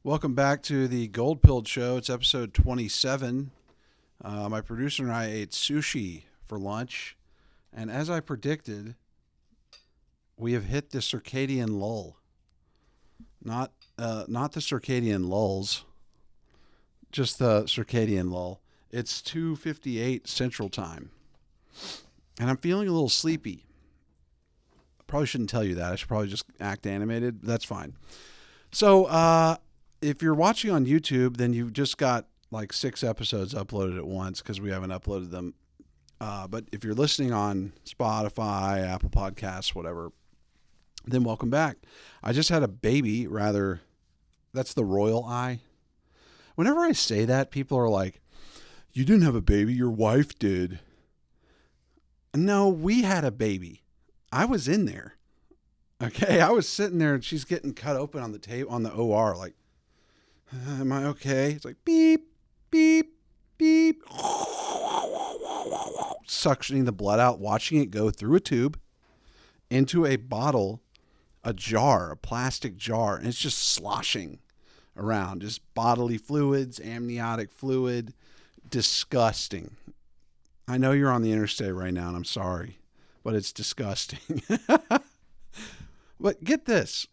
Welcome back to the Goldpilled show. It's episode 27. My producer and I ate sushi for lunch, and as I predicted, we have hit the circadian lull. Not the circadian lulls, just the circadian lull. It's 2:58 Central Time, and I'm feeling a little sleepy. I probably shouldn't tell you that. I should probably just act animated. That's fine. So, if you're watching on YouTube, then you've just got like 6 episodes uploaded at once because we haven't uploaded them. But if you're listening on Spotify, Apple Podcasts, whatever, then welcome back. I just had a baby, that's the royal eye. Whenever I say that, people are like, you didn't have a baby, your wife did. No, we had a baby. I was in there. Okay, I was sitting there and she's getting cut open on the tape on the OR, like, am I okay? It's like beep, beep, beep. Suctioning the blood out, watching it go through a tube into a bottle, a jar, a plastic jar, and it's just sloshing around, just bodily fluids, amniotic fluid. Disgusting. I know you're on the interstate right now, and I'm sorry, but it's disgusting. But get this.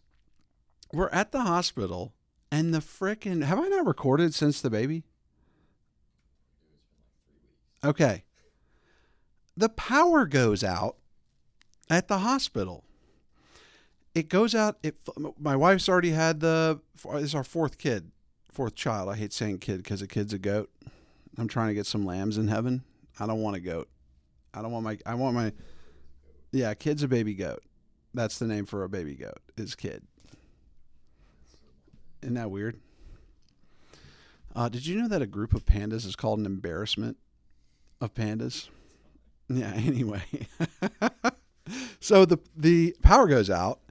We're at the hospital. And the frickin', have I not recorded since the baby? Okay. The power goes out at the hospital. It goes out. My wife's already had this is our fourth child. I hate saying kid because a kid's a goat. I'm trying to get some lambs in heaven. I don't want a goat. Kid's a baby goat. That's the name for a baby goat, is kid. Isn't that weird? Did you know that a group of pandas is called an embarrassment of pandas? Yeah, anyway. So the power goes out.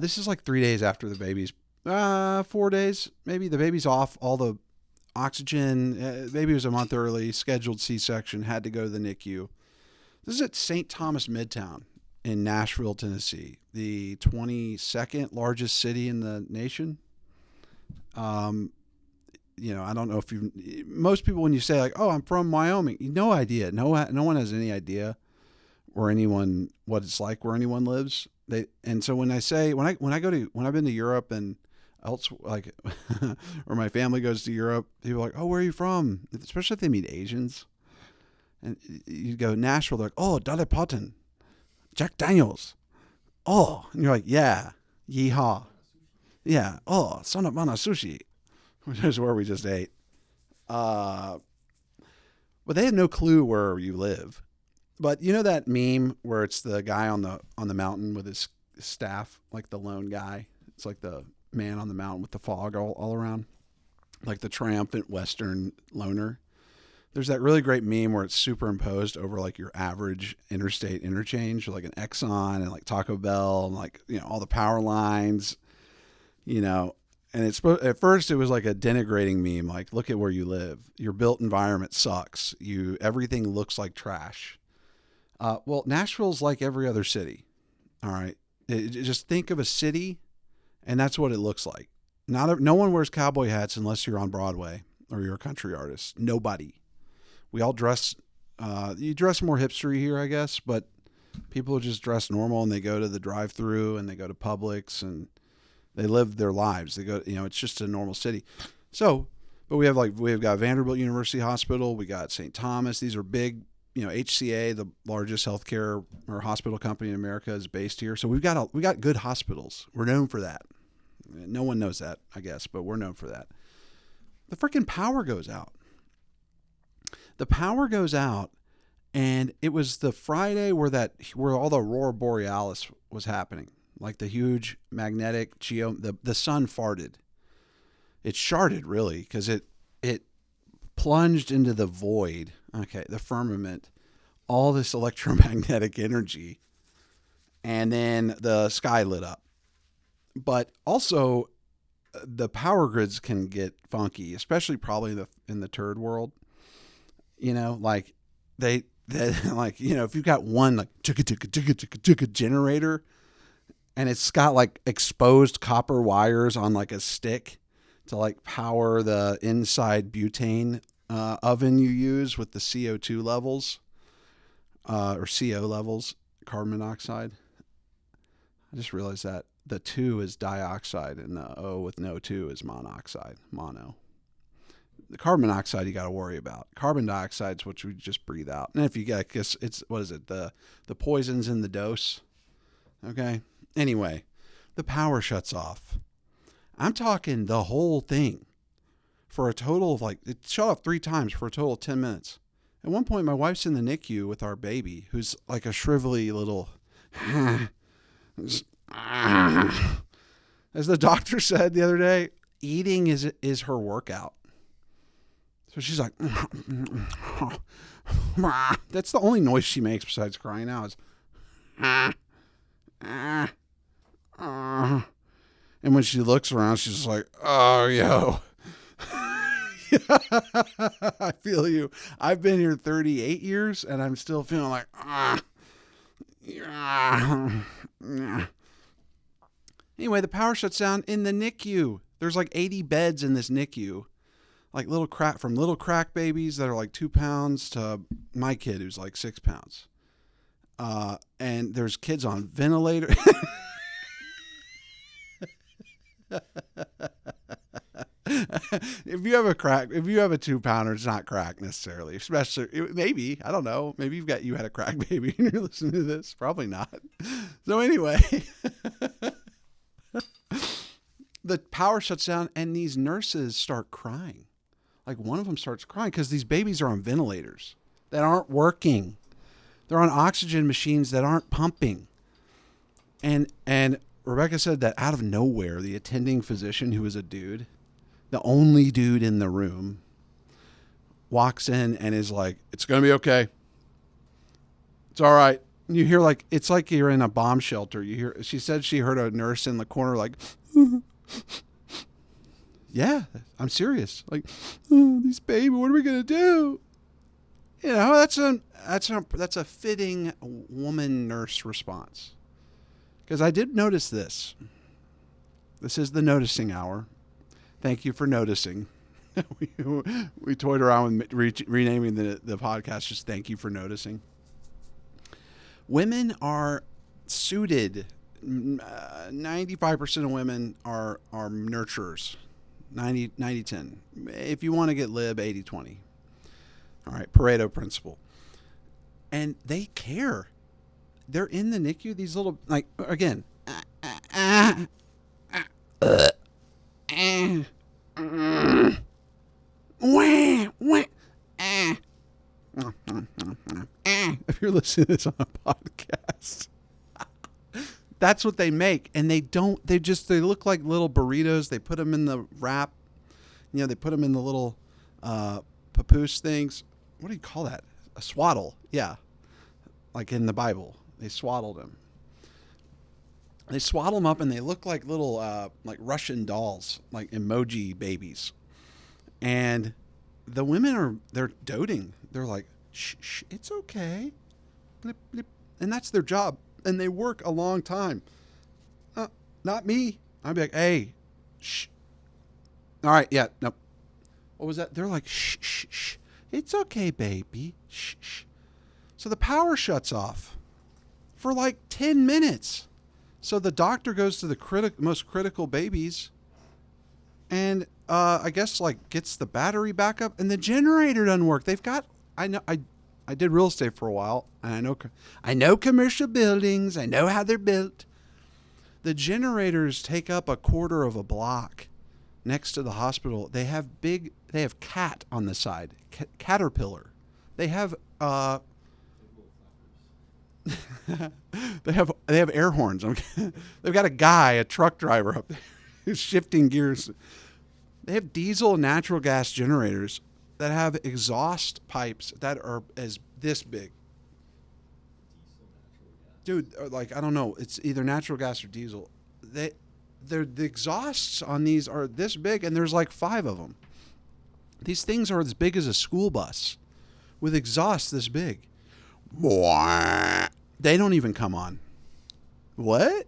This is like 3 days after the baby's, 4 days, maybe. The baby's off all the oxygen. Baby was a month early, scheduled C-section, had to go to the NICU. This is at St. Thomas Midtown in Nashville, Tennessee, the 22nd largest city in the nation. I don't know if most people, when you say like, oh, I'm from Wyoming, no idea. No one has any idea what it's like where anyone lives. And so when I've been to Europe and else, like, or my family goes to Europe, people are like, oh, where are you from? Especially if they meet Asians. And you go Nashville, they're like, oh, Dolly Parton, Jack Daniels. Oh, and you're like, yeah, yeehaw. Yeah. Oh, son of mana sushi, which is where we just ate. But they had no clue where you live. But you know that meme where it's the guy on the mountain with his staff, like the lone guy. It's like the man on the mountain with the fog all around, like the triumphant Western loner. There's that really great meme where it's superimposed over like your average interstate interchange, like an Exxon and like Taco Bell and like, all the power lines, and at first it was like a denigrating meme. Like, look at where you live. Your built environment sucks. Everything looks like trash. Well, Nashville's like every other city. All right. Just think of a city and that's what it looks like. No one wears cowboy hats unless you're on Broadway or you're a country artist. Nobody. We all dress, you dress more hipstery here, I guess, but people just dress normal and they go to the drive-thru and they go to Publix and they live their lives. They go, it's just a normal city. So, but we've got Vanderbilt University Hospital. We got St. Thomas. These are big, HCA, the largest healthcare or hospital company in America, is based here. So we got good hospitals. We're known for that. No one knows that, I guess, but we're known for that. The freaking power goes out. The power goes out, and it was the Friday where all the Aurora Borealis was happening, like the huge magnetic the sun farted. It sharded, really, because it plunged into the void, the firmament, all this electromagnetic energy, and then the sky lit up. But also, the power grids can get funky, especially probably in the third world. Like they like, if you've got one like chicka generator and it's got like exposed copper wires on like a stick to like power the inside butane oven you use with the CO2 levels or CO levels, carbon monoxide. I just realized that the 2 is dioxide and the O with no 2 is monoxide, mono. The carbon monoxide you got to worry about. Carbon dioxide is what you just breathe out. And if you get, I guess it's, what is it? The poison's in the dose. Okay. Anyway, the power shuts off. I'm talking the whole thing for a total of like, it shut off 3 times for a total of 10 minutes. At one point, my wife's in the NICU with our baby, who's like a shrivelly little, as the doctor said the other day, eating is her workout. So she's like, that's the only noise she makes besides crying out is, and when she looks around, she's just like, oh, yo. I feel you. I've been here 38 years and I'm still feeling like, Anyway, the power shuts down in the NICU. There's like 80 beds in this NICU. Like little crack babies that are like 2 pounds to my kid who's like 6 pounds. And there's kids on ventilator. If you have a 2 pounder, it's not crack necessarily, especially maybe, I don't know. Maybe you had a crack baby and you're listening to this. Probably not. So anyway, the power shuts down and these nurses start crying. Like one of them starts crying because these babies are on ventilators that aren't working. They're on oxygen machines that aren't pumping. And Rebecca said that out of nowhere, the attending physician, who was a dude, the only dude in the room, walks in and is like, it's going to be okay. It's all right. And you hear like, it's like you're in a bomb shelter. She said she heard a nurse in the corner like, yeah, I'm serious. Like, oh, these baby, what are we going to do? You know, that's a fitting woman nurse response. Because I did notice this. This is the noticing hour. Thank you for noticing. we toyed around with renaming the podcast just thank you for noticing. Women are suited. 95% of women are nurturers. 90-10. If you want to get lib, 80-20. All right, Pareto principle. And they care. They're in the NICU. These little, like, again. If you're listening to this on a podcast. That's what they make. And they look like little burritos. They put them in the wrap. You know, they put them in the little papoose things. What do you call that? A swaddle. Yeah. Like in the Bible. They swaddled them. They swaddle them up and they look like little like Russian dolls, like emoji babies. And the women they're doting. They're like, shh, it's okay. Blip, blip. And that's their job. And they work a long time. Not me. I'd be like, hey, shh. All right, yeah, no. What was that? They're like, shh. It's okay, baby. Shh. So the power shuts off for like 10 minutes. So the doctor goes to the most critical babies and I guess like gets the battery back up and the generator doesn't work. I did real estate for a while, and I know commercial buildings. I know how they're built. The generators take up a quarter of a block next to the hospital. They have cat on the side, caterpillar. They have they have air horns. They've got a truck driver up there who's shifting gears. They have diesel and natural gas generators that have exhaust pipes that are as this big. Dude, like, I don't know. It's either natural gas or diesel. The exhausts on these are this big, and there's like 5 of them. These things are as big as a school bus with exhausts this big. They don't even come on. What?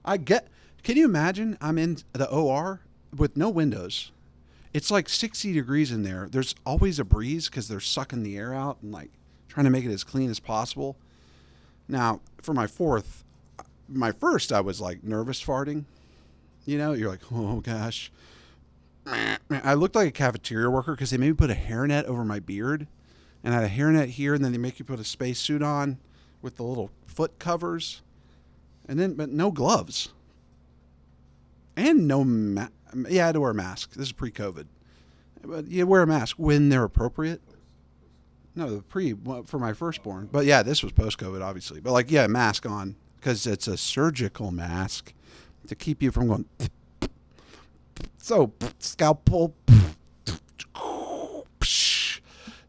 Can you imagine? I'm in the OR with no windows. It's like 60 degrees in there. There's always a breeze because they're sucking the air out and like trying to make it as clean as possible. Now, for my first, I was like nervous farting. You're like, oh gosh. I looked like a cafeteria worker because they made me put a hairnet over my beard. And I had a hairnet here, and then they make you put a spacesuit on with the little foot covers. But no gloves. And no I had to wear a mask. This is pre-COVID. But you wear a mask when they're appropriate. No, for my firstborn. But yeah, this was post-COVID, obviously. But like, yeah, mask on because it's a surgical mask to keep you from going. So scalpel,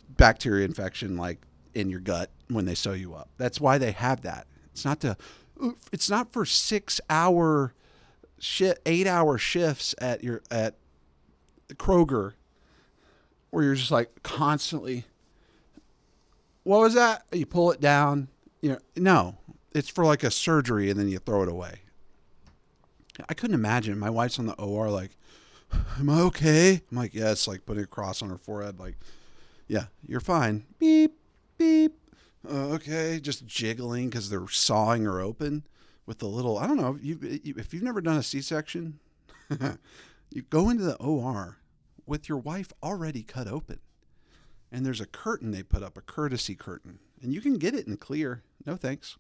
bacteria infection like in your gut when they sew you up. That's why they have that. It's not for 6-hour 8-hour shifts at Kroger where you're just like constantly, what was that? You pull it down. No, it's for like a surgery and then you throw it away. I couldn't imagine. My wife's on the OR like, am I okay? I'm like, yeah, it's like putting a cross on her forehead. Like, yeah, you're fine. Beep, beep. Okay, just jiggling because they're sawing her open with the little, I don't know, if you've never done a C-section, you go into the OR with your wife already cut open. And there's a curtain they put up, a courtesy curtain. And you can get it in clear. No thanks.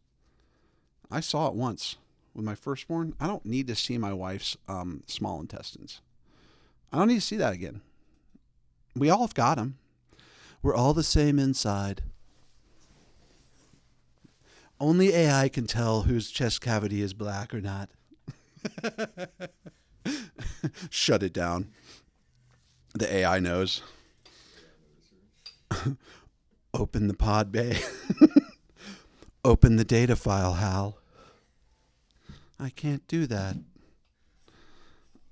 I saw it once with my firstborn. I don't need to see my wife's small intestines. I don't need to see that again. We all have got them. We're all the same inside. Only AI can tell whose chest cavity is black or not. Shut it down. The AI knows. Open the pod bay. Open the data file, Hal. I can't do that.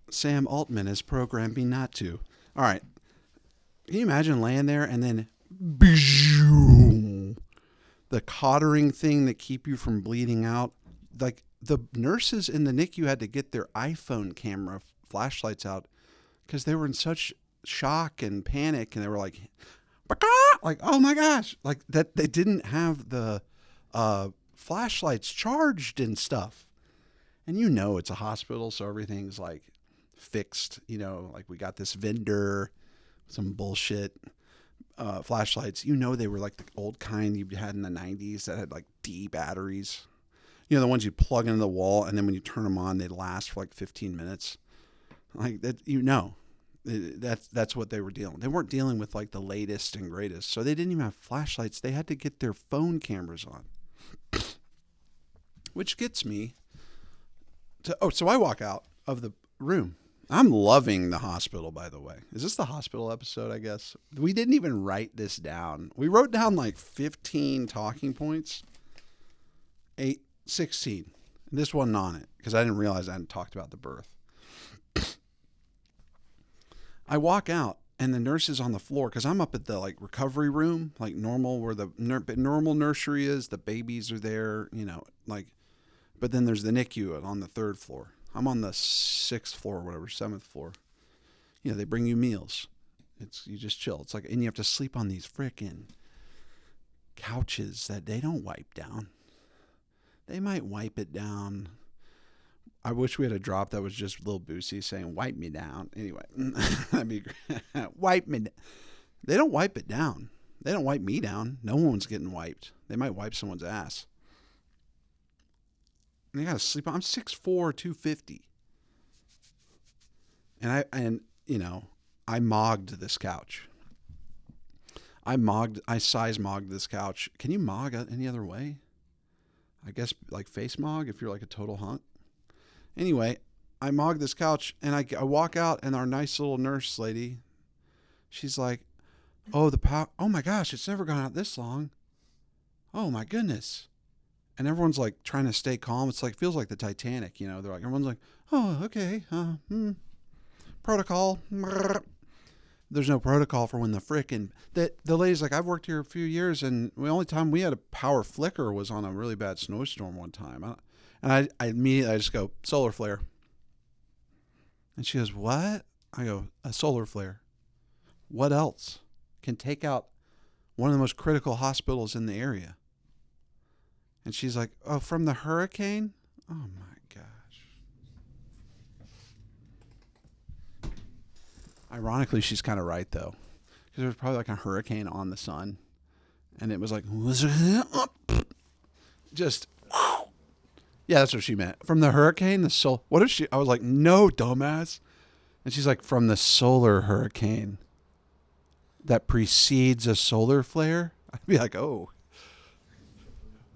Sam Altman has programmed me not to. All right. Can you imagine laying there and then the cottering thing that keep you from bleeding out? Like the nurses in the NICU had to get their iPhone camera flashlights out because they were in such shock and panic, and they were like, oh my gosh, like that they didn't have the flashlights charged and stuff. And it's a hospital, so everything's like fixed. Like we got this vendor, some bullshit flashlights. They were like the old kind you had in the 90s that had like D batteries. The ones you plug into the wall, and then when you turn them on, they last for like 15 minutes. Like that, that's what they were dealing. They weren't dealing with like the latest and greatest. So they didn't even have flashlights. They had to get their phone cameras on. Which gets me so I walk out of the room. I'm loving the hospital, by the way. Is this the hospital episode, I guess? We didn't even write this down. We wrote down like 15 talking points. 16. This wasn't on it because I didn't realize I hadn't talked about the birth. I walk out and the nurse is on the floor because I'm up at the like recovery room, like normal, where the normal nursery is. The babies are there, but then there's the NICU on the 3rd floor. I'm on the 6th floor or whatever, 7th floor. They bring you meals. You just chill. It's like, and you have to sleep on these frickin' couches that they don't wipe down. They might wipe it down. I wish we had a drop that was just Lil Boosie saying, wipe me down. Anyway, that'd be great. Wipe me down. They don't wipe it down. They don't wipe me down. No one's getting wiped. They might wipe someone's ass. And they got to sleep on. I'm 6'4", 250. And I mogged this couch. I size mogged this couch. Can you mog any other way? I guess like face mog if you're like a total hunk. Anyway, I mog this couch and I walk out, and our nice little nurse lady, she's like, oh my gosh, it's never gone out this long. Oh my goodness. And everyone's like trying to stay calm. It's like, feels like the Titanic, they're like, everyone's like, oh, okay. Protocol. There's no protocol for when the lady's like, I've worked here a few years, and the only time we had a power flicker was on a really bad snowstorm one time. And I immediately just go, solar flare. And she goes, what? I go, a solar flare. What else can take out one of the most critical hospitals in the area? And she's like, oh, from the hurricane? Oh, my gosh. Ironically, she's kind of right, though. Because there was probably like a hurricane on the sun. And it was like, just, yeah, that's what she meant. From the hurricane, the soul. What is she? I was like, no, dumbass. And she's like, from the solar hurricane that precedes a solar flare? I'd be like, oh,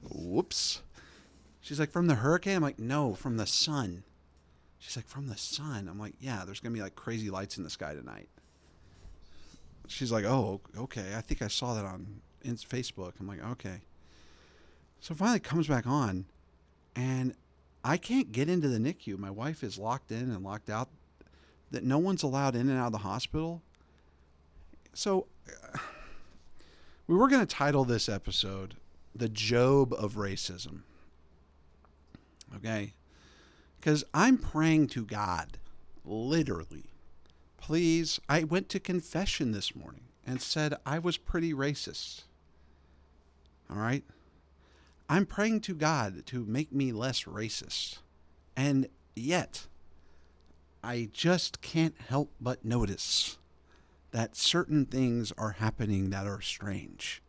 whoops. She's like, from the hurricane? I'm like, no, from the sun. She's like, from the sun? I'm like, yeah, there's going to be like crazy lights in the sky tonight. She's like, oh, okay. I think I saw that on Facebook. I'm like, okay. So finally it comes back on, and I can't get into the NICU. My wife is locked in and locked out. That no one's allowed in and out of the hospital. So we were going to title this episode The Job of Racism. Okay? Because I'm praying to God, literally. Please, I went to confession this morning and said I was pretty racist. All right? I'm praying to God to make me less racist. And yet, I just can't help but notice that certain things are happening that are strange.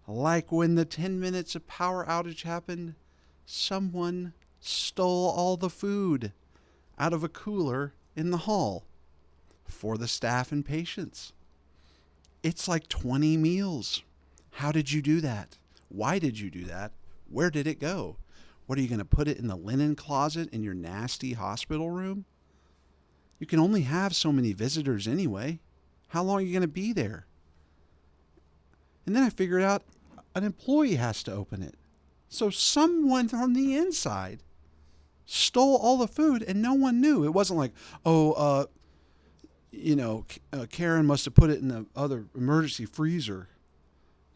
Like when the 10 minutes of power outage happened, someone stole all the food out of a cooler in the hall for the staff and patients. It's like 20 meals. How did you do that? Why did you do that? Where did it go? What, are you going to put it in the linen closet in your nasty hospital room? You can only have so many visitors anyway. How long are you going to be there? And then I figured out an employee has to open it. So someone from the inside stole all the food and no one knew. It wasn't like, Karen must have put it in the other emergency freezer.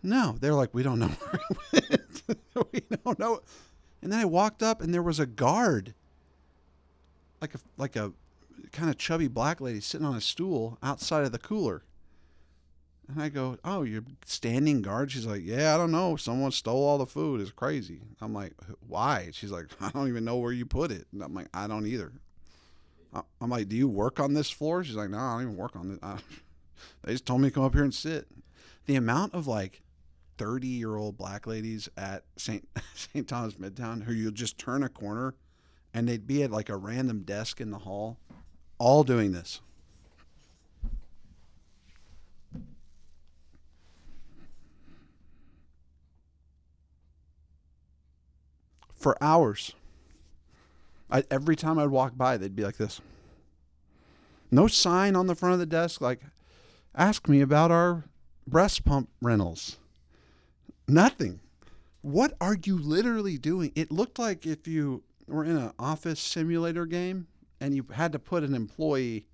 No, they're like, we don't know where it went. We don't know. And then I walked up and there was a guard, like a kind of chubby black lady sitting on a stool outside of the cooler. And I go, oh, you're standing guard? She's like, yeah, I don't know. Someone stole all the food. It's crazy. I'm like, why? She's like, I don't even know where you put it. And I'm like, I don't either. I'm like, do you work on this floor? She's like, no, I don't even work on it. They just told me to come up here and sit. The amount of like 30-year-old black ladies at St. Thomas Midtown who you'll just turn a corner and they'd be at like a random desk in the hall, all doing this. For hours. Every time I'd walk by, they'd be like this. No sign on the front of the desk like, ask me about our breast pump rentals. Nothing. What are you literally doing? It looked like if you were in an office simulator game and you had to put an employee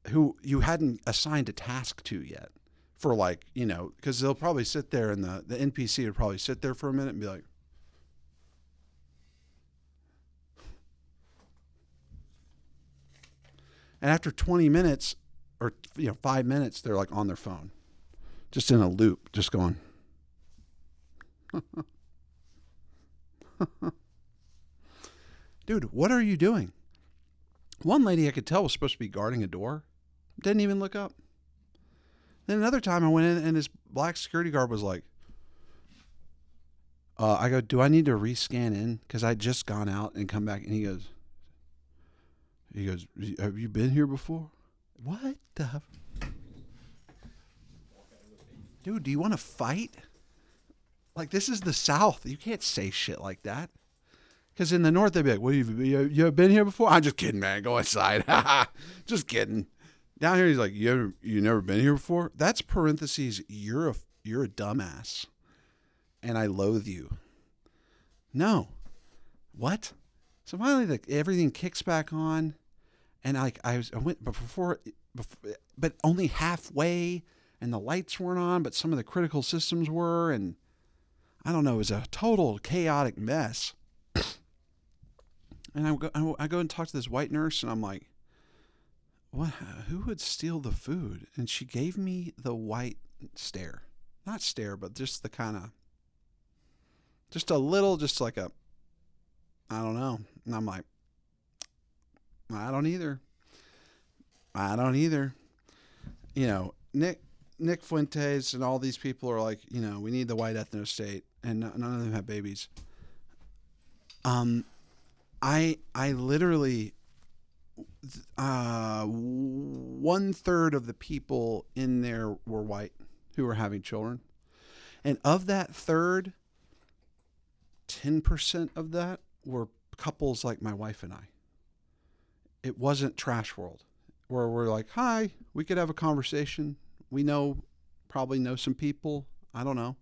who you hadn't assigned a task to yet for like, because they'll probably sit there and the NPC would probably sit there for a minute and be like, and after 20 minutes or 5 minutes, they're like on their phone, just in a loop, just going. Dude, what are you doing? One lady I could tell was supposed to be guarding a door. Didn't even look up. Then another time I went in and this black security guard was like, I go, do I need to rescan in? Because I'd just gone out and come back. And he goes, have you been here before? What the? Dude, do you want to fight? Like, this is the South. You can't say shit like that. Because in the North, they'd be like, you ever been here before? I'm just kidding, man. Go inside. Just kidding. Down here, he's like, you never been here before? That's parentheses, you're a dumbass. And I loathe you. No. What? So finally, everything kicks back on. And I went before, but only halfway. And the lights weren't on, but some of the critical systems were. And I don't know, it was a total chaotic mess. And I go and talk to this white nurse, and I'm like, what? Who would steal the food? And she gave me the white stare, not stare, but just the kind of, just a little, just like a, I don't know. And I'm like, I don't either. I don't either. You know, Nick Fuentes and all these people are like, you know, we need the white ethno state, and none of them have babies. I literally, 1/3 of the people in there were white who were having children, and of that third, 10% of that were couples like my wife and I. It wasn't trash world where we're like, hi, we could have a conversation. We probably know some people. I don't know.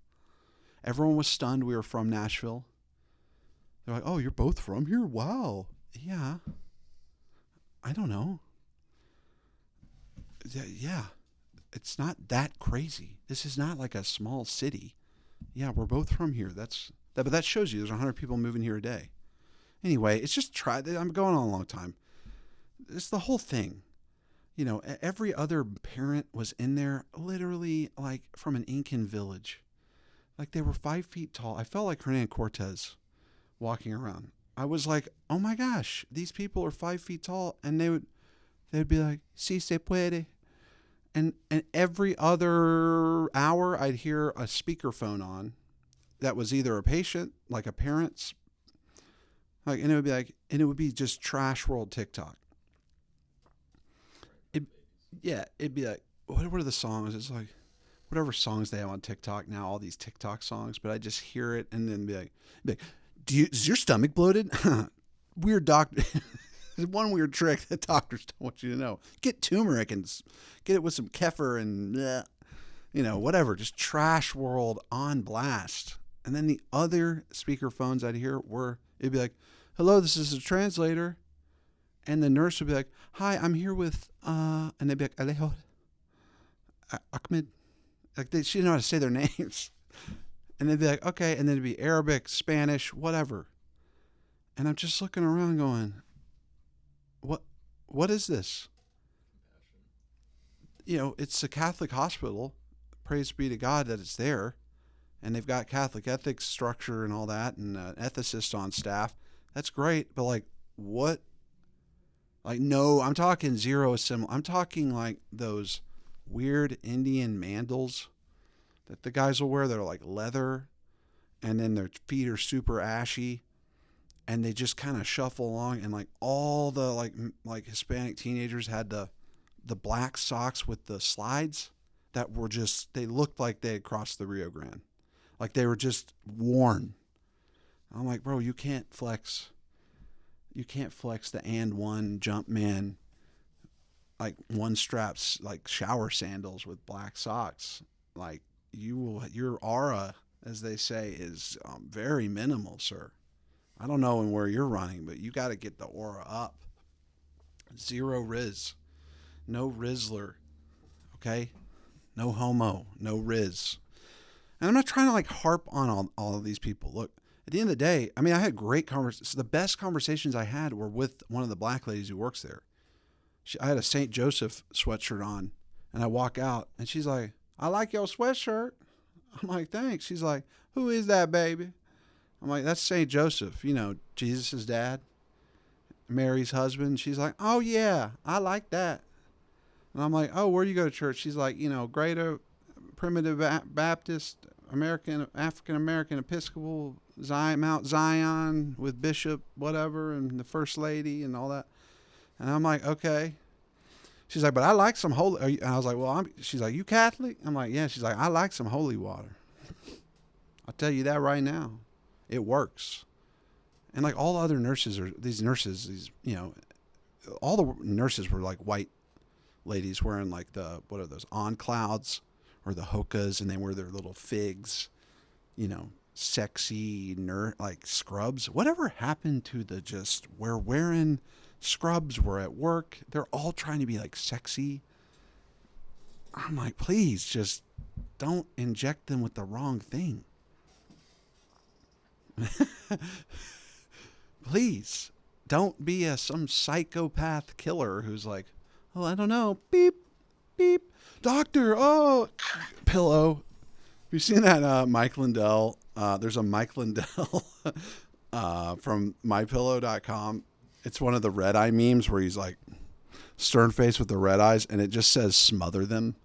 Everyone was stunned we were from Nashville. They're like, oh, you're both from here? Wow. Yeah. I don't know. Yeah. It's not that crazy. This is not like a small city. Yeah, we're both from here. But that shows you there's 100 people moving here a day. Anyway, it's just I'm going on a long time. It's the whole thing. You know, every other parent was in there literally like from an Incan village. Like they were 5 feet tall. I felt like Hernan Cortez walking around. I was like, oh my gosh, these people are 5 feet tall. And they'd be like, si se puede. And every other hour I'd hear a speakerphone on that was either a patient, like a parent's, like, and it would be just trash world TikTok. It'd be like, what are the songs? It's like, whatever songs they have on TikTok now, all these TikTok songs, but I just hear it and then be like is your stomach bloated? Weird doctor. One weird trick that doctors don't want you to know. Get turmeric and get it with some kefir and, you know, whatever. Just trash world on blast. And then the other speakerphones I'd hear it'd be like, hello, this is a translator. And the nurse would be like, hi, I'm here with, and they'd be like, Alejo, Ahmed. Like she didn't know how to say their names. And they'd be like, okay. And then it'd be Arabic, Spanish, whatever. And I'm just looking around going, what is this? You know, it's a Catholic hospital. Praise be to God that it's there. And they've got Catholic ethics structure and all that, and an ethicist on staff. That's great. But like, what? Like, no, I'm talking zero similar. I'm talking like those weird Indian mandals that the guys will wear that are like leather, and then their feet are super ashy, and they just kind of shuffle along. And like all the like Hispanic teenagers had the black socks with the slides that were just, they looked like they had crossed the Rio Grande, like they were just worn. I'm like, bro, you can't flex the and one jump man, like one straps, like shower sandals with black socks. Like your aura, as they say, is very minimal, sir. I don't know where you're running, but you got to get the aura up. Zero Riz. No Rizzler. Okay? No homo. No Riz. And I'm not trying to like harp on all of these people. Look, at the end of the day, I mean, I had great conversations. The best conversations I had were with one of the black ladies who works there. I had a St. Joseph sweatshirt on, and I walk out, and she's like, I like your sweatshirt. I'm like, thanks. She's like, who is that, baby? I'm like, that's St. Joseph, you know, Jesus' dad, Mary's husband. She's like, oh, yeah, I like that. And I'm like, oh, where do you go to church? She's like, you know, Greater Primitive Baptist, African American Episcopal, Mount Zion with Bishop, whatever, and the First Lady and all that. And I'm like, okay. She's like, but I like some holy. And I was like, well, she's like, you Catholic? I'm like, yeah. She's like, I like some holy water. I'll tell you that right now. It works. And like all other nurses you know, all the nurses were like white ladies wearing like what are those, on clouds or the hokas, and they wear their little figs, you know, sexy like scrubs. Whatever happened to we're wearing scrubs, we're at work. They're all trying to be like sexy. I'm like, please just don't inject them with the wrong thing. Please don't be some psychopath killer who's like, Oh, I don't know. Beep, beep. Doctor, oh, pillow. Have you seen that Mike Lindell? There's a Mike Lindell from mypillow.com. It's one of the red eye memes where he's like stern face with the red eyes, and it just says smother them.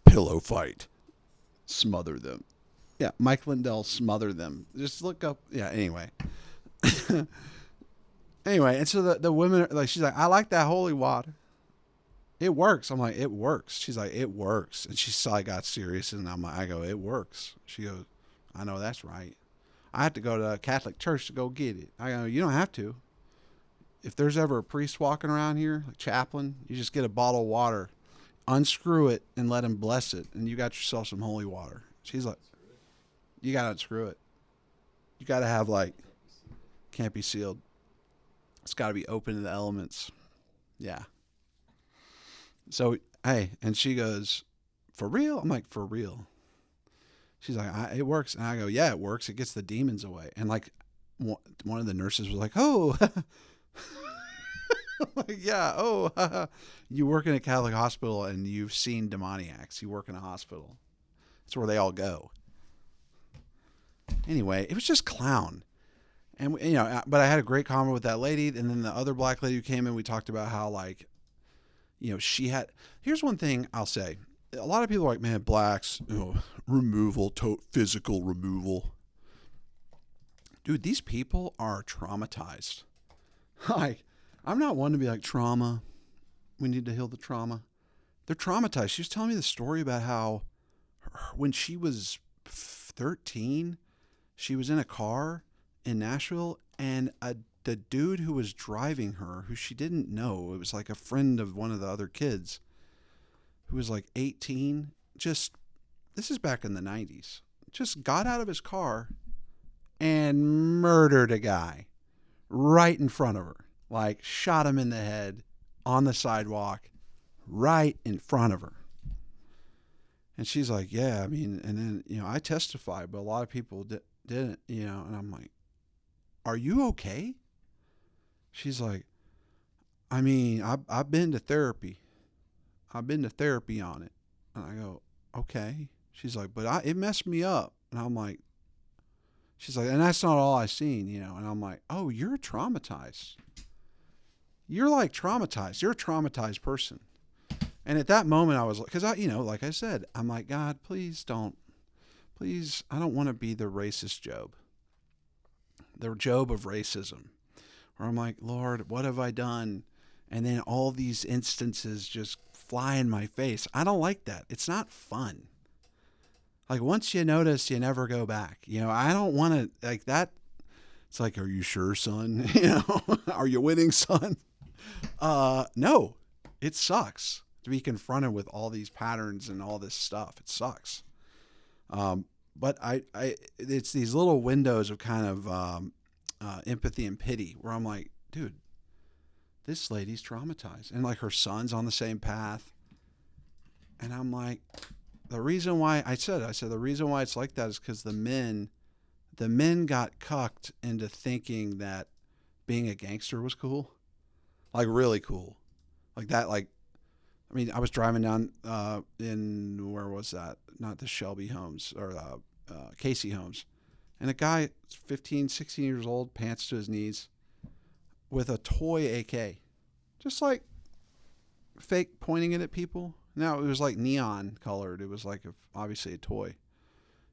Pillow fight. Smother them. Yeah, Mike Lindell, smother them. Just look up. Yeah, anyway. Anyway, and so the women, like, she's like, I like that holy water. It works. I'm like, it works. She's like, it works. And she saw I got serious, and I go, it works. She goes, I know that's right. I have to go to a Catholic church to go get it. I go, you don't have to. If there's ever a priest walking around here, a chaplain, you just get a bottle of water, unscrew it, and let him bless it, and you got yourself some holy water. She's like, you got to unscrew it. You got to have, like, can't be sealed. It's got to be open to the elements. Yeah. So, hey, and she goes, for real? I'm like, for real. She's like, it works. And I go, yeah, it works. It gets the demons away. And, like, one of the nurses was like, oh, like, yeah, oh, you work in a Catholic hospital and you've seen demoniacs. You work in a hospital. That's where they all go. Anyway, it was just clown. And, you know, but I had a great comment with that lady. And then the other black lady who came in, we talked about how, like, you know, she had, here's one thing I'll say. A lot of people are like, man, blacks, you know, removal, physical removal. Dude, these people are traumatized. Like, I'm not one to be like, trauma. We need to heal the trauma. They're traumatized. She was telling me the story about how when she was 13, she was in a car in Nashville, and the dude who was driving her, who she didn't know, it was like a friend of one of the other kids, who was like 18, this is back in the 90s, just got out of his car and murdered a guy right in front of her. Like, shot him in the head on the sidewalk right in front of her. And she's like, yeah, I mean, and then, you know, I testified, but a lot of people didn't, you know, and I'm like, are you okay? She's like, I mean, I've been to therapy. I've been to therapy on it. And I go, okay. She's like, but it messed me up. And I'm like, she's like, and that's not all I seen, you know. And I'm like, oh, you're traumatized. You're like traumatized. You're a traumatized person. And at that moment I was like, because you know, like I said, I'm like, God, please, I don't want to be the racist Job. The Job of racism. Where I'm like, Lord, what have I done? And then all these instances just fly in my face. I don't like that. It's not fun. Like, once you notice, you never go back. You know, I don't want to, like, that. It's like, are you sure, son? You know, are you winning, son? No, it sucks to be confronted with all these patterns and all this stuff. It sucks. But it's these little windows of kind of empathy and pity where I'm like, dude, this lady's traumatized, and like her son's on the same path. And I'm like, the reason why I said the reason why it's like that is because the men got cucked into thinking that being a gangster was cool, like really cool, like that. Like, I mean, I was driving down in, where was that? Not the Shelby Homes or Casey Homes. And a guy, 15, 16 years old, pants to his knees, with a toy AK. Just like fake pointing it at people. Now, it was like neon colored. It was like obviously a toy.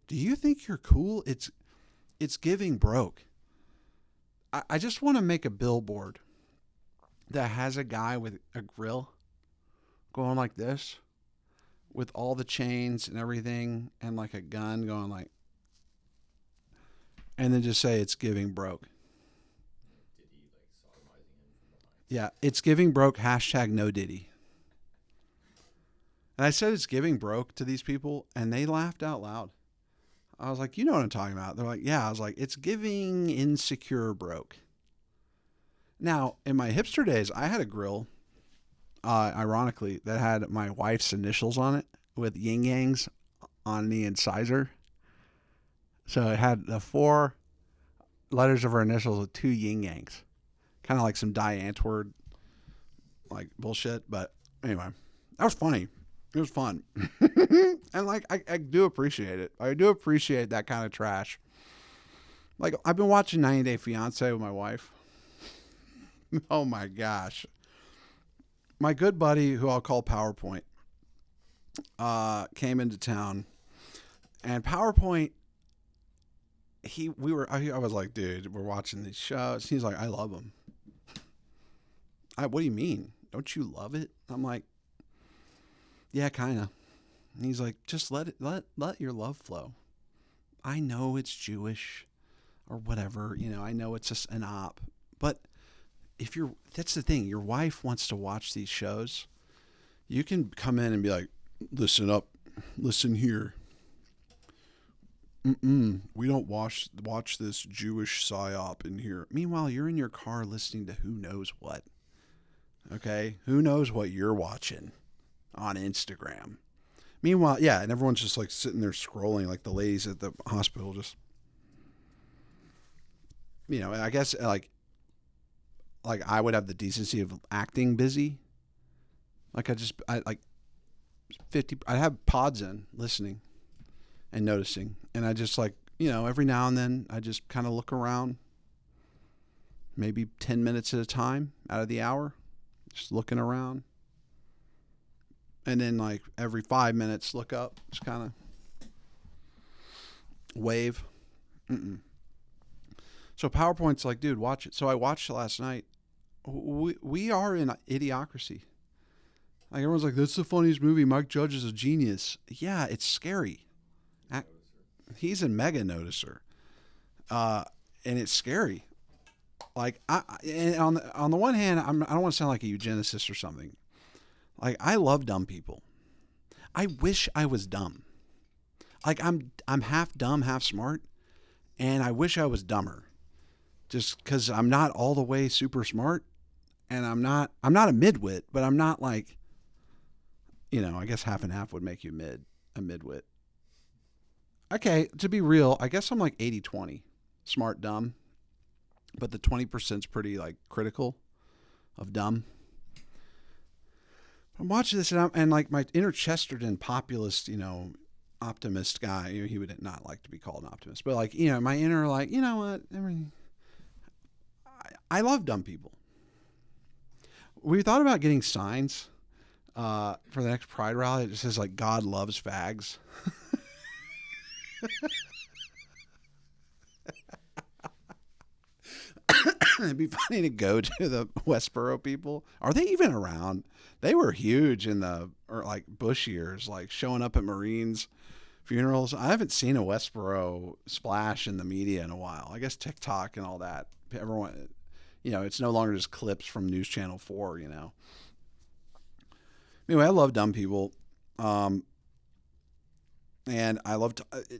Do you think you're cool? It's giving broke. I just want to make a billboard that has a guy with a grill going like this with all the chains and everything and like a gun going like, and then just say it's giving broke. Did he like sodomizing him from behind? Yeah, it's giving broke, hashtag no Diddy. And I said it's giving broke to these people, and they laughed out loud. I was like, you know what I'm talking about. They're like, yeah. I was like, it's giving insecure broke. Now, in my hipster days, I had a grill, ironically, that had my wife's initials on it with yin yangs on the incisor. So it had the 4 letters of her initials with 2 yin yangs, kind of like some Die Antwoord like bullshit. But anyway, that was funny. It was fun, and like I do appreciate it. I do appreciate that kind of trash. Like I've been watching 90 Day Fiance with my wife. Oh my gosh, my good buddy who I'll call PowerPoint came into town, and PowerPoint. I was like, dude, we're watching these shows. He's like, I love them. What do you mean? Don't you love it? I'm like, yeah, kind of. And he's like, just let your love flow. I know it's Jewish or whatever, I know it's just an op, but that's the thing. Your wife wants to watch these shows. You can come in and be like, listen up, listen here. We don't watch this Jewish psyop in here. Meanwhile, you're in your car listening to who knows what. Okay? Who knows what you're watching on Instagram. Meanwhile, yeah, and everyone's just like sitting there scrolling, like the ladies at the hospital just, I guess like I would have the decency of acting busy. Like I have pods in listening and noticing. And I just like, every now and then I just kind of look around, maybe 10 minutes at a time out of the hour, just looking around. And then like every 5 minutes, look up, just kind of wave. So PowerPoint's like, dude, watch it. So I watched it last night. We are in idiocracy. Like everyone's like, that's the funniest movie. Mike Judge is a genius. Yeah, it's scary. He's a mega noticer, and it's scary. Like and on the one hand, I don't want to sound like a eugenicist or something. Like I love dumb people. I wish I was dumb. Like I'm half dumb, half smart, and I wish I was dumber. Just because I'm not all the way super smart, and I'm not a midwit, but I'm not like, I guess half and half would make you a midwit. Okay, to be real, I guess I'm like 80-20, smart, dumb, but the 20%'s pretty like critical of dumb. I'm watching this and like my inner Chesterton populist, optimist guy, he would not like to be called an optimist, but like, my inner like, you know what, I love dumb people. We thought about getting signs for the next Pride rally. It just says like, God loves fags. It'd be funny to go to the Westboro people. Are they even around? They were huge in the like Bush years, like showing up at Marines funerals. I haven't seen a Westboro splash in the media in a while. I guess TikTok and all that. Everyone, it's no longer just clips from News Channel 4. Anyway, I love dumb people. And I love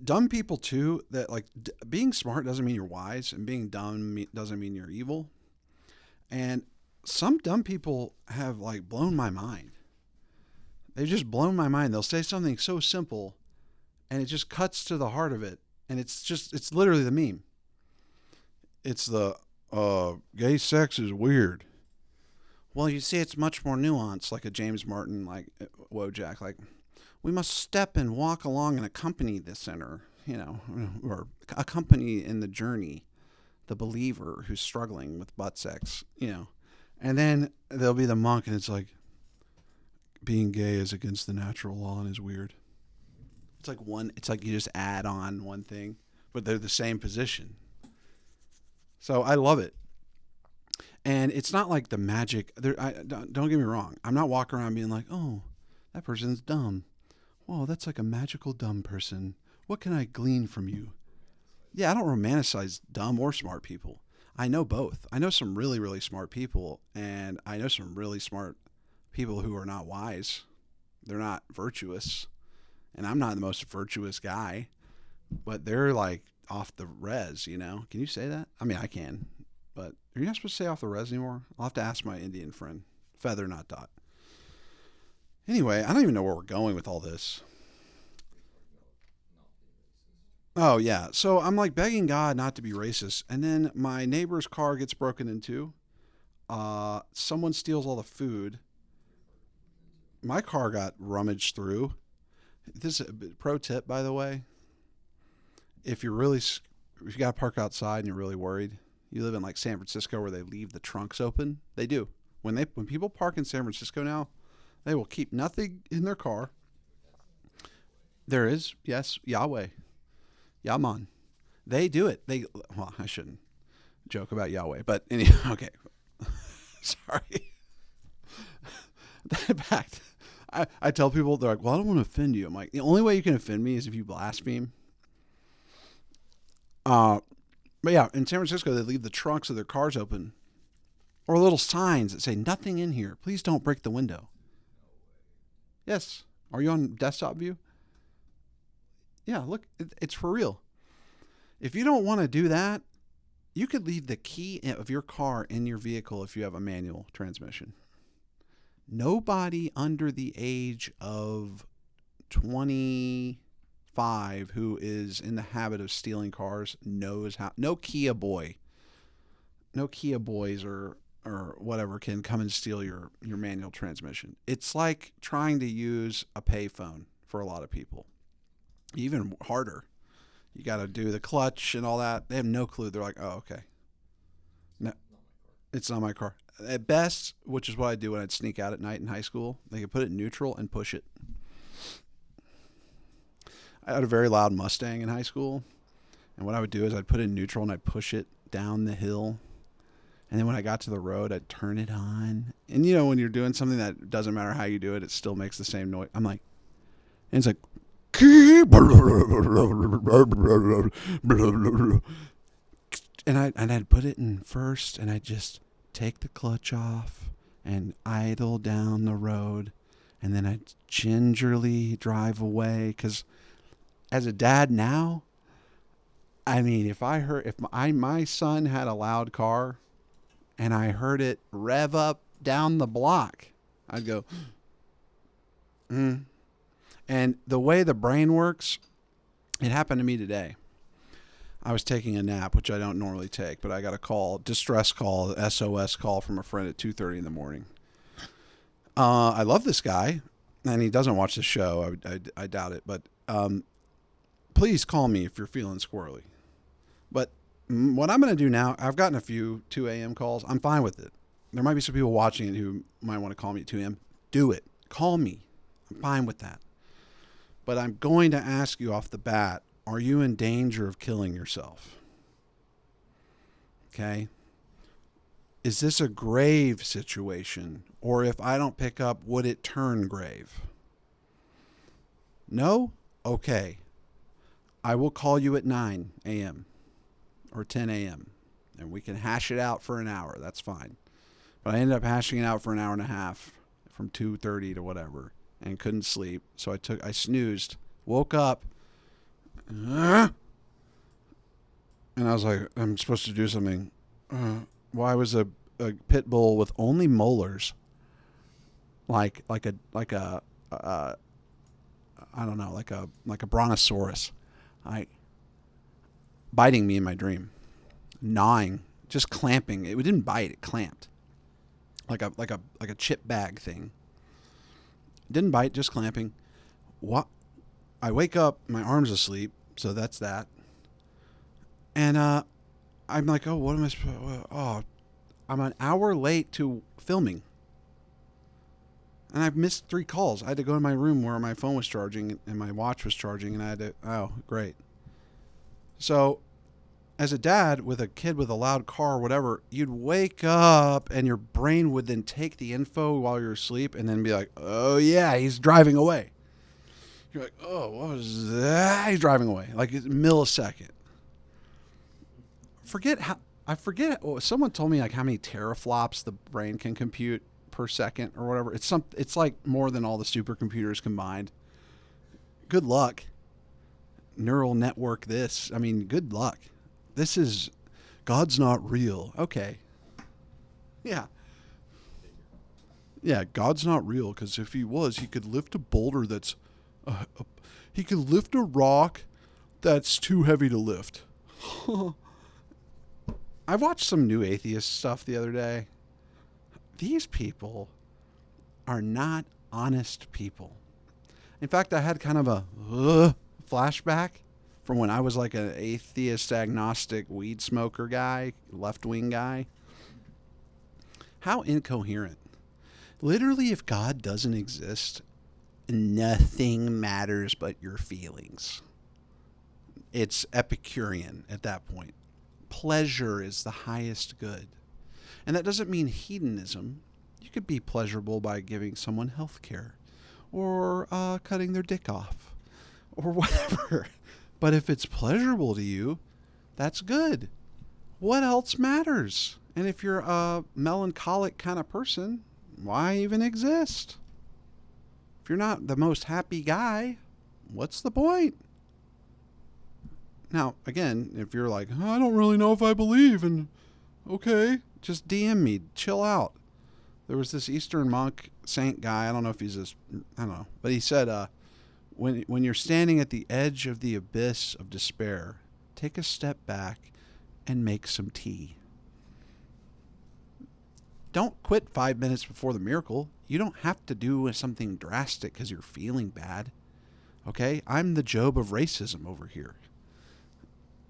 dumb people too. That like being smart doesn't mean you're wise, and being dumb doesn't mean you're evil. And some dumb people have like blown my mind. They've just blown my mind. They'll say something so simple, and it just cuts to the heart of it. And it's literally the meme. It's the gay sex is weird. Well, you see, it's much more nuanced, like a James Martin, like Wojak, like. We must step and walk along and accompany the sinner, or accompany in the journey the believer who's struggling with butt sex, And then there'll be the monk, and it's like, being gay is against the natural law and is weird. It's like you just add on one thing, but they're the same position. So I love it. And it's not like the magic. Don't get me wrong. I'm not walking around being like, oh, that person's dumb. Whoa, that's like a magical dumb person. What can I glean from you? Yeah, I don't romanticize dumb or smart people. I know both. I know some really, really smart people, and I know some really smart people who are not wise. They're not virtuous, and I'm not the most virtuous guy, but they're like off the res, Can you say that? I mean, I can, but are you not supposed to say off the res anymore? I'll have to ask my Indian friend. Feather, not dot. Anyway, I don't even know where we're going with all this. Oh yeah. So I'm like begging God not to be racist, and then my neighbor's car gets broken into. Someone steals all the food. My car got rummaged through. This is a pro tip, by the way. If you're really, if you got to park outside and you're really worried, you live in like San Francisco where they leave the trunks open. They do. When people park in San Francisco now, they will keep nothing in their car. There is, yes, Yahweh, Yaman. They do it. Well, I shouldn't joke about Yahweh, but anyway, okay. Sorry. Back. I tell people, they're like, well, I don't want to offend you. I'm like, the only way you can offend me is if you blaspheme. But yeah, in San Francisco, they leave the trunks of their cars open, or little signs that say nothing in here. Please don't break the window. Yes. Are you on desktop view? Yeah, look, it's for real. If you don't want to do that, you could leave the key of your car in your vehicle if you have a manual transmission. Nobody under the age of 25 who is in the habit of stealing cars knows how. No Kia boys or whatever can come and steal your manual transmission. It's like trying to use a payphone for a lot of people. Even harder. You got to do the clutch and all that. They have no clue. They're like, oh, okay. No, it's not my car. At best, which is what I do when I'd sneak out at night in high school, they could put it in neutral and push it. I had a very loud Mustang in high school. And what I would do is I'd put it in neutral and I'd push it down the hill. And then when I got to the road, I'd turn it on. And you know, when you're doing something that doesn't matter how you do it, it still makes the same noise. I'm like, and it's like, and I'd put it in first, and I'd just take the clutch off and idle down the road, and then I'd gingerly drive away. Because as a dad now, I mean, if my son had a loud car, and I heard it rev up down the block, I'd go, And the way the brain works, it happened to me today. I was taking a nap, which I don't normally take, but I got a call, distress call, SOS call from a friend at 2:30 in the morning. I love this guy, and he doesn't watch the show. I doubt it, but please call me if you're feeling squirrely. But what I'm going to do now, I've gotten a few 2 a.m. calls. I'm fine with it. There might be some people watching it who might want to call me at 2 a.m. Do it. Call me. I'm fine with that. But I'm going to ask you off the bat, are you in danger of killing yourself? Okay? Is this a grave situation? Or if I don't pick up, would it turn grave? No? Okay. I will call you at 9 a.m. or 10 a.m. and we can hash it out for an hour. That's fine. But I ended up hashing it out for an hour and a half from 2:30 to whatever and couldn't sleep. So I snoozed, woke up, and I was like, I'm supposed to do something. Why was a pit bull with only molars, like a I don't know, like a brontosaurus, biting me in my dream, gnawing, just clamping. It didn't bite; it clamped, like a chip bag thing. Didn't bite, just clamping. What? I wake up, my arm's asleep, so that's that. And I'm like, oh, what am I supposed to... Oh, I'm an hour late to filming. And I've missed 3 calls. I had to go to my room where my phone was charging and my watch was charging, and I had to... Oh, great. So, as a dad with a kid with a loud car or whatever, you'd wake up and your brain would then take the info while you're asleep and then be like, oh, yeah, he's driving away. You're like, oh, what was that? He's driving away. Like a millisecond. I forget. Someone told me like how many teraflops the brain can compute per second or whatever. It's like more than all the supercomputers combined. Good luck. Neural network this. I mean, good luck. This is God's not real. Okay. Yeah. Yeah, God's not real because if he was, he could lift a boulder that's he could lift a rock That's too heavy to lift. I watched some new atheist stuff the other day. These people are not honest people. In fact, I had kind of a flashback from when I was like an atheist, agnostic, weed smoker guy, left wing guy. How incoherent. Literally, if God doesn't exist, nothing matters but your feelings. It's Epicurean at that point. Pleasure is the highest good. And that doesn't mean hedonism. You could be pleasurable by giving someone health care or cutting their dick off or whatever. But if it's pleasurable to you, that's good. What else matters? And if you're a melancholic kind of person, why even exist? If you're not the most happy guy, what's the point? Now, again, if you're like, I don't really know if I believe, and okay, just DM me, chill out. There was this Eastern monk saint guy, I don't know if he's this, I don't know, but he said, when you're standing at the edge of the abyss of despair, take a step back and make some tea. Don't quit 5 minutes before the miracle. You don't have to do something drastic because you're feeling bad. Okay? I'm the Job of racism over here.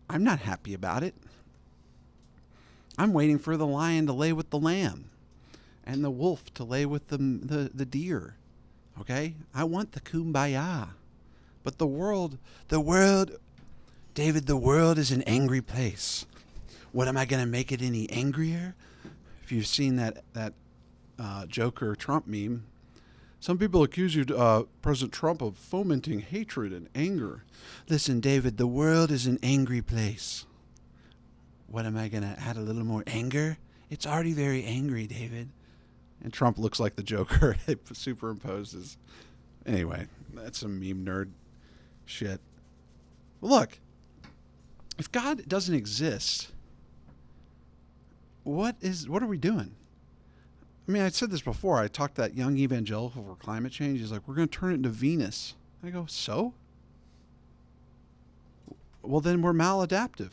I'm not happy about it. I'm waiting for the lion to lay with the lamb and the wolf to lay with the deer. Okay? I want the kumbaya. But the world, David, the world is an angry place. What, am I going to make it any angrier? If you've seen that Joker Trump meme, some people accuse you, President Trump, of fomenting hatred and anger. Listen, David, the world is an angry place. What, am I going to add a little more anger? It's already very angry, David. And Trump looks like the Joker. It superimposes. Anyway, that's some meme nerd shit. Look, if God doesn't exist, what are we doing? I mean, I said this before. I talked to that young evangelical for climate change. He's like, we're going to turn it into Venus. I go, so? Well, then we're maladaptive.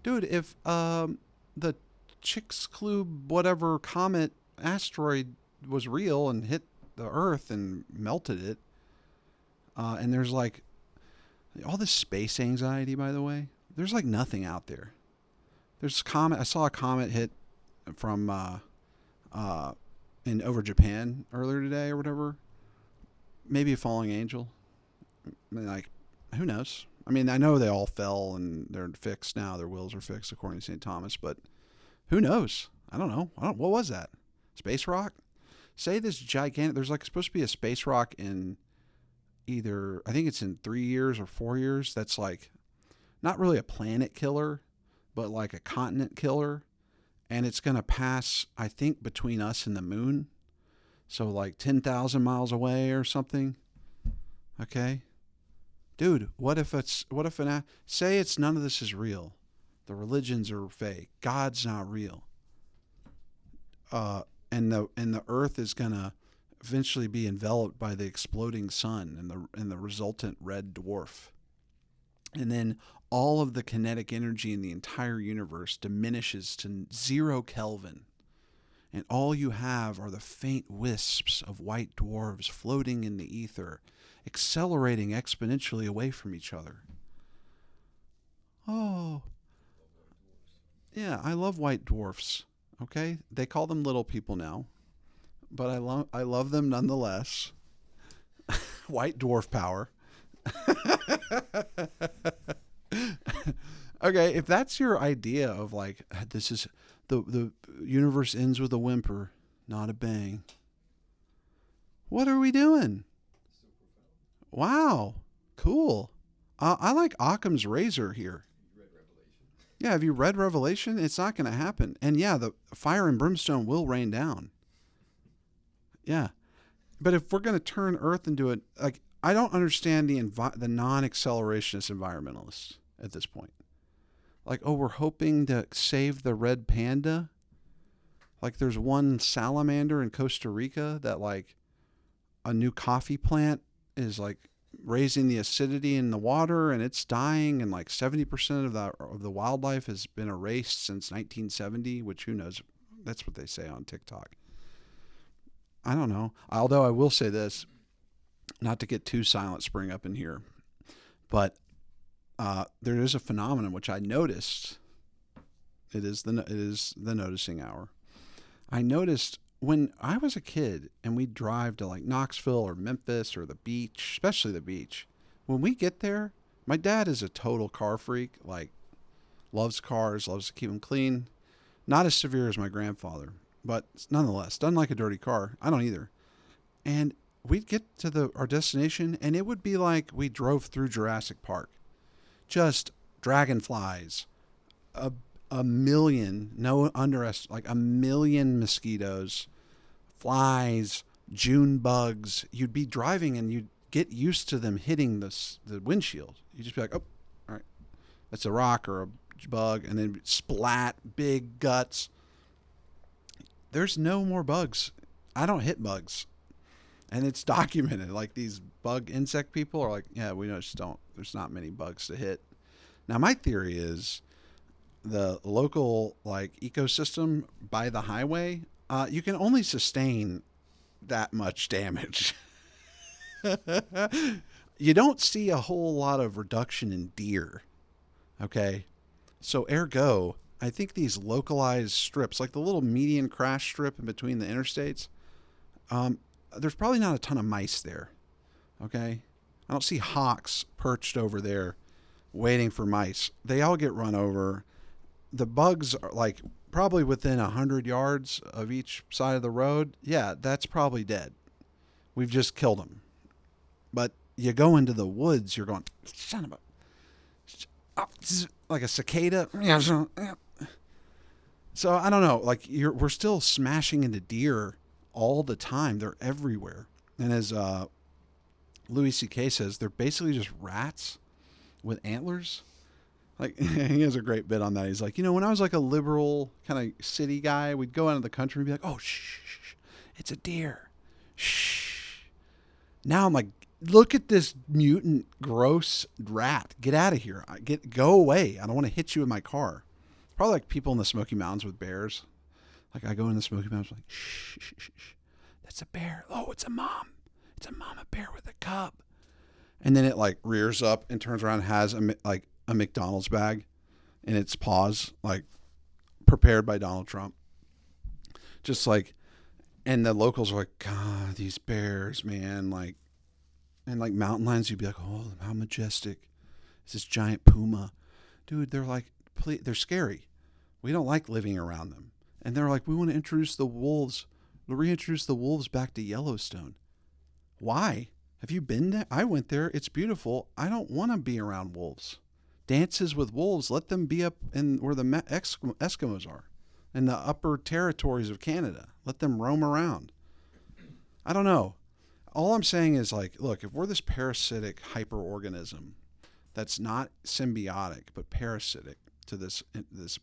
Dude, if the Chicxulub whatever comet asteroid was real and hit the Earth and melted it, and there's like all this space anxiety, by the way, there's like nothing out there. There's comet. I saw a comet hit from in over Japan earlier today or whatever. Maybe a falling angel. I mean, like, who knows? I mean, I know they all fell and they're fixed now. Their wills are fixed according to St. Thomas, but who knows? I don't know. What was that? Space rock? Say this gigantic. There's like supposed to be a space rock in either, I think it's in 3 years or 4 years. That's like not really a planet killer, but like a continent killer. And it's going to pass, I think, between us and the moon. So like 10,000 miles away or something. Okay. Dude, say it's none of this is real. The religions are fake. God's not real. And the earth is going to eventually be enveloped by the exploding sun and the resultant red dwarf. And then all of the kinetic energy in the entire universe diminishes to 0 Kelvin. And all you have are the faint wisps of white dwarves floating in the ether, accelerating exponentially away from each other. Oh. Yeah, I love white dwarfs. Okay? They call them little people now. But I love them nonetheless. White dwarf power. Okay, if that's your idea of like, this is the universe ends with a whimper, not a bang. What are we doing? Wow, cool. I like Occam's razor here. Yeah, have you read Revelation? It's not going to happen. And yeah, the fire and brimstone will rain down. Yeah. But if we're going to turn Earth into a, like, I don't understand the non-accelerationist environmentalists at this point. Like, oh, we're hoping to save the red panda. Like, there's one salamander in Costa Rica that, like, a new coffee plant is, like, raising the acidity in the water, and it's dying, and like 70% of the wildlife has been erased since 1970, which who knows? That's what they say on TikTok. I don't know. Although I will say this, not to get too Silent Spring up in here, but there is a phenomenon which I noticed. It is the noticing hour. I noticed when I was a kid and we'd drive to like Knoxville or Memphis or the beach, especially the beach. When we get there, my dad is a total car freak. Like loves cars, loves to keep them clean. Not as severe as my grandfather, but nonetheless, doesn't like a dirty car. I don't either. And we'd get to our destination, and it would be like we drove through Jurassic Park. Just dragonflies, a a million, no underestimate, like a million mosquitoes, flies, June bugs. You'd be driving and you'd get used to them hitting the windshield. You'd just be like, oh, all right, that's a rock or a bug, and then splat, big guts. There's no more bugs. I don't hit bugs. And it's documented. Like these bug insect people are like, yeah, we just don't. There's not many bugs to hit. Now, my theory is the local like ecosystem by the highway, you can only sustain that much damage. You don't see a whole lot of reduction in deer. Okay. So ergo, I think these localized strips, like the little median crash strip in between the interstates, there's probably not a ton of mice there. Okay. I don't see hawks perched over there waiting for mice. They all get run over. The bugs are like probably within 100 yards of each side of the road. Yeah, that's probably dead. We've just killed them. But you go into the woods, you're going, son of a, like a cicada. So I don't know. Like we're still smashing into deer all the time. They're everywhere. And as Louis C.K. says, they're basically just rats with antlers. Like he has a great bit on that. He's like, when I was like a liberal kind of city guy, we'd go out of the country and be like, oh, shh, it's a deer. Shh. Now I'm like, look at this mutant, gross rat. Get out of here. Go away. I don't want to hit you in my car. Probably like people in the Smoky Mountains with bears. Like I go in the Smoky Mountains like, shh. That's a bear. Oh, it's a mom. It's a mama bear with a cub. And then it like rears up and turns around and has a McDonald's bag in its paws, like prepared by Donald Trump. Just like, and the locals are like, God, these bears, man. Like, and like mountain lions, you'd be like, oh, how majestic. It's this giant puma. Dude, they're like, they're scary. We don't like living around them. And they're like, we want to reintroduce the wolves back to Yellowstone. Why? Have you been there? I went there. It's beautiful. I don't want to be around wolves. Dances with wolves. Let them be up in where the Eskimos are, in the upper territories of Canada. Let them roam around. I don't know. All I'm saying is like, look, if we're this parasitic hyperorganism that's not symbiotic but parasitic to this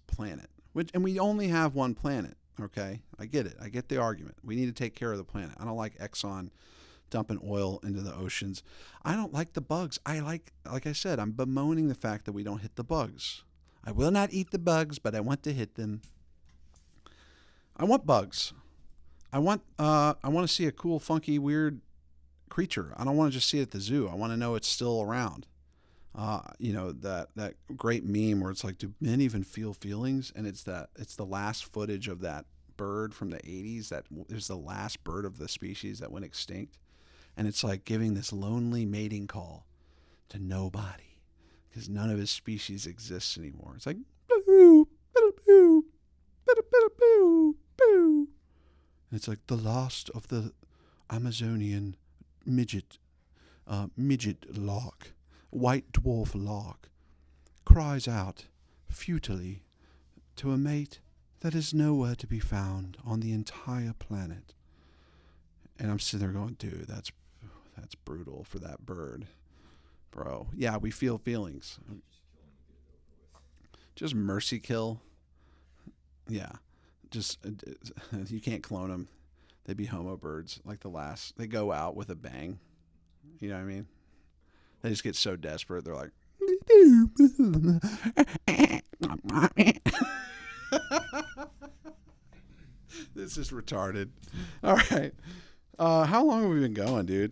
planet, and we only have one planet. Okay, I get it. I get the argument. We need to take care of the planet. I don't like Exxon dumping oil into the oceans. I don't like the bugs. Like I said, I'm bemoaning the fact that we don't hit the bugs. I will not eat the bugs, but I want to hit them. I want bugs. I want to see a cool, funky, weird creature. I don't want to just see it at the zoo. I want to know it's still around. That great meme where it's like, do men even feel feelings? And it's the last footage of that bird from the 80s that is the last bird of the species that went extinct. And it's like giving this lonely mating call to nobody because none of his species exists anymore. It's like, boo, boo, boo, boo, boo, boo, boo. And it's like the last of the Amazonian midget lark, white dwarf lark, cries out futilely to a mate that is nowhere to be found on the entire planet. And I'm sitting there going, dude, that's brutal for that bird. Bro, yeah, we feel feelings. Just mercy kill. Yeah. Just, you can't clone them. They'd be homo birds. Like they go out with a bang. You know what I mean? They just get so desperate. They're like, this is retarded. All right. How long have we been going, dude?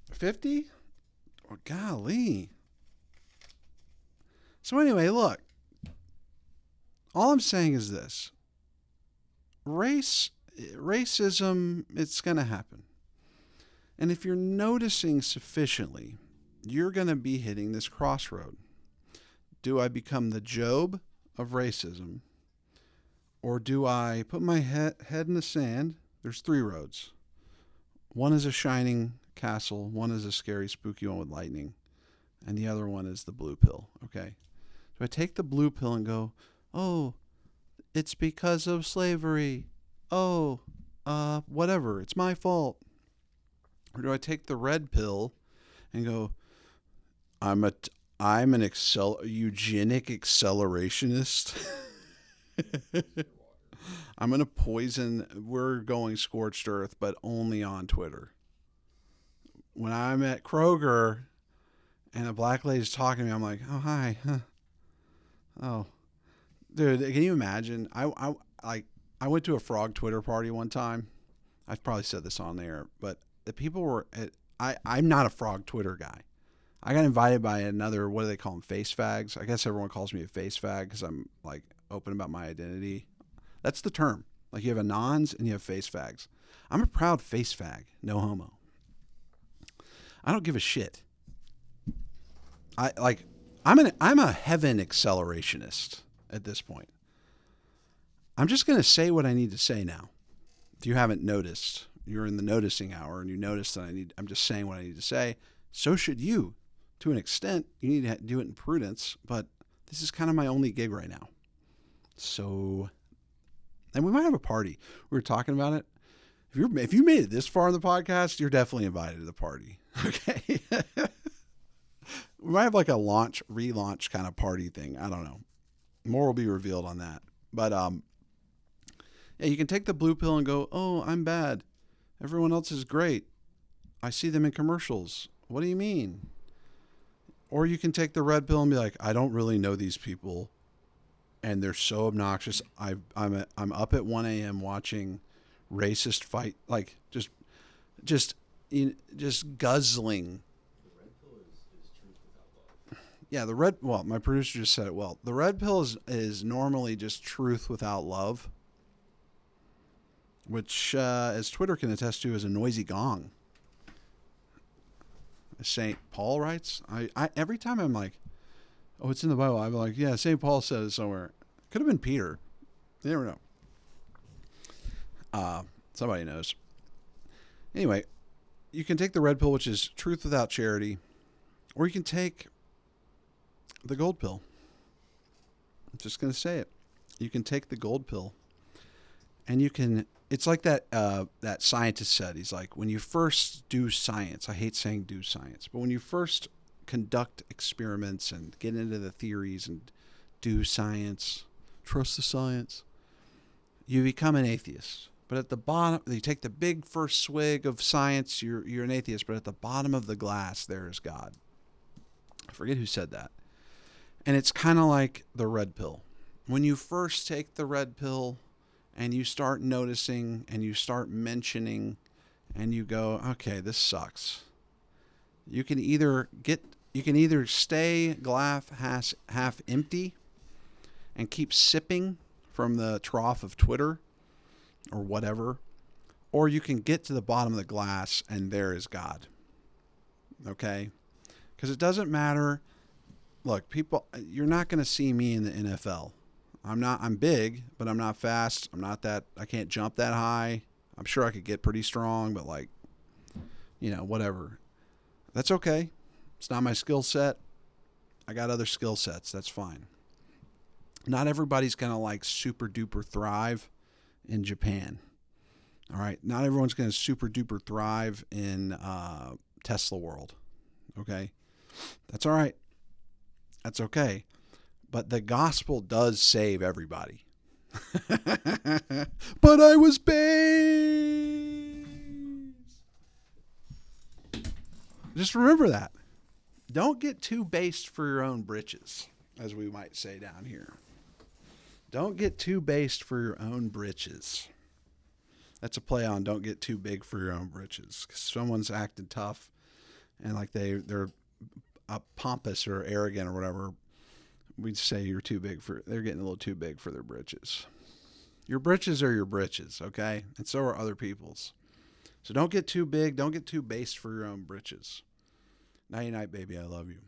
50? Oh, golly. So anyway, look. All I'm saying is this. Racism, it's going to happen. And if you're noticing sufficiently, you're going to be hitting this crossroad. Do I become the Job of racism? Or do I put my head in the sand? There's 3 roads. One is a shining castle. One is a scary, spooky one with lightning. And the other one is the blue pill. Okay. Do I take the blue pill and go, oh, it's because of slavery. Oh, whatever. It's my fault. Or do I take the red pill and go, I'm an eugenic accelerationist. I'm going to poison. We're going scorched earth, but only on Twitter. When I'm at Kroger and a black lady's talking to me, I'm like, oh, hi. Huh. Oh, dude, can you imagine? I went to a frog Twitter party one time. I've probably said this on there, but the people were, I'm not a frog Twitter guy. I got invited by another, what do they call them? Face fags. I guess everyone calls me a face fag because I'm like open about my identity. That's the term. Like you have anons and you have face fags. I'm a proud face fag. No homo. I don't give a shit. I'm a heaven accelerationist at this point. I'm just going to say what I need to say now. If you haven't noticed, you're in the noticing hour and you notice that I'm just saying what I need to say. So should you. To an extent, you need to do it in prudence, but this is kind of my only gig right now. So, and we might have a party. We were talking about it. If you made it this far in the podcast, you're definitely invited to the party. Okay. We might have like a relaunch kind of party thing. I don't know. More will be revealed on that. But yeah, you can take the blue pill and go, oh, I'm bad. Everyone else is great. I see them in commercials. What do you mean? Or you can take the red pill and be like, I don't really know these people, and they're so obnoxious. I'm up at 1 a.m. watching racist fight, like just guzzling. The red pill is truth without love. Yeah, well, my producer just said it well. The red pill is normally just truth without love, which, as Twitter can attest to, is a noisy gong. St. Paul writes. I every time I'm like, oh, it's in the Bible. I'm like, yeah, St. Paul says it somewhere. Could have been Peter. You never know. Somebody knows. Anyway, you can take the red pill, which is truth without charity, or you can take the gold pill. I'm just going to say it. You can take the gold pill, and you can. It's like that scientist said. He's like, when you first do science, I hate saying do science, but when you first conduct experiments and get into the theories and do science, trust the science, you become an atheist. But at the bottom, you take the big first swig of science, you're an atheist, but at the bottom of the glass, there is God. I forget who said that. And it's kind of like the red pill. When you first take the red pill, and you start noticing and you start mentioning and you go, okay, this sucks. You can either stay glass half empty and keep sipping from the trough of Twitter or whatever, or you can get to the bottom of the glass and there is God. Okay? Because it doesn't matter. Look, people, you're not going to see me in the NFL. I'm big, but I'm not fast. I can't jump that high. I'm sure I could get pretty strong, but whatever. That's okay. It's not my skill set. I got other skill sets. That's fine. Not everybody's going to super duper thrive in Japan. All right. Not everyone's going to super duper thrive in Tesla world. Okay. That's all right. That's okay. But the gospel does save everybody. But I was based. Just remember that. don't get too based for your own britches, as we might say down here. Don't get too based for your own britches. That's a play on don't get too big for your own britches. Because someone's acting tough and like they're pompous or arrogant or whatever, we'd say they're getting a little too big for their britches. Your britches are your britches, okay? And so are other people's. So don't get too big. Don't get too based for your own britches. Nighty night, baby. I love you.